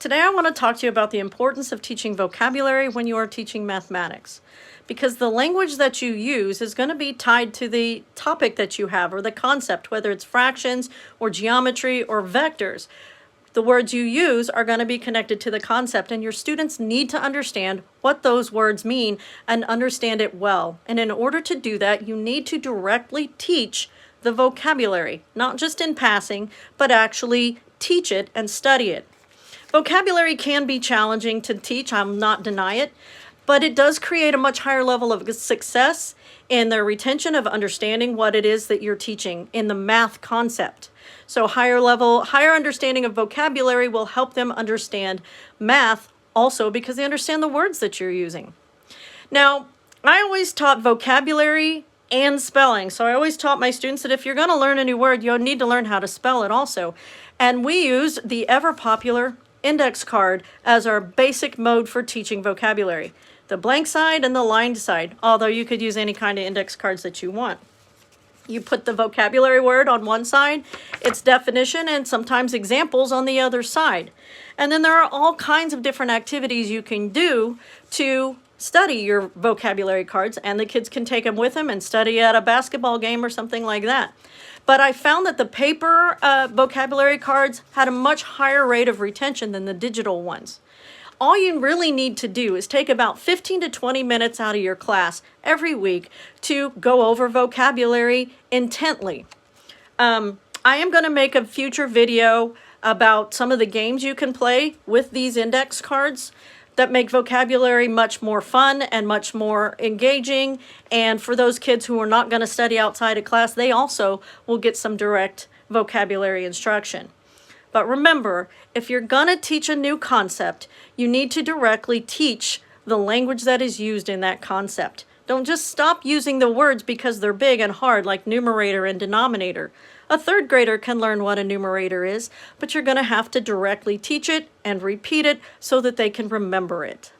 Today I want to talk to you about the importance of teaching vocabulary when you are teaching mathematics, because the language that you use is going to be tied to the topic that you have or the concept, whether it's fractions or geometry or vectors. The words you use are going to be connected to the concept, and your students need to understand what those words mean and understand it well. And in order to do that, you need to directly teach the vocabulary, not just in passing, but actually teach it and study it. Vocabulary can be challenging to teach, I'll not deny it, but it does create a much higher level of success in the retention of understanding what it is that you're teaching in the math concept. So higher understanding of vocabulary will help them understand math also because they understand the words that you're using. Now, I always taught vocabulary and spelling. So I always taught my students that if you're going to learn a new word, you'll need to learn how to spell it also. And we use the ever popular index card as our basic mode for teaching vocabulary. The blank side and the lined side, although you could use any kind of index cards that you want. You put the vocabulary word on one side, its definition, and sometimes examples on the other side. And then there are all kinds of different activities you can do to study your vocabulary cards, and the kids can take them with them and study at a basketball game or something like that. But I found that the paper vocabulary cards had a much higher rate of retention than the digital ones. All you really need to do is take about 15 to 20 minutes out of your class every week to go over vocabulary intently. I am going to make a future video about some of the games you can play with these index cards that make vocabulary much more fun and much more engaging. And for those kids who are not going to study outside of class, they also will get some direct vocabulary instruction. But remember, if you're going to teach a new concept, you need to directly teach the language that is used in that concept. Don't just stop using the words because they're big and hard, like numerator and denominator. A third grader can learn what a numerator is, but you're going to have to directly teach it and repeat it so that they can remember it.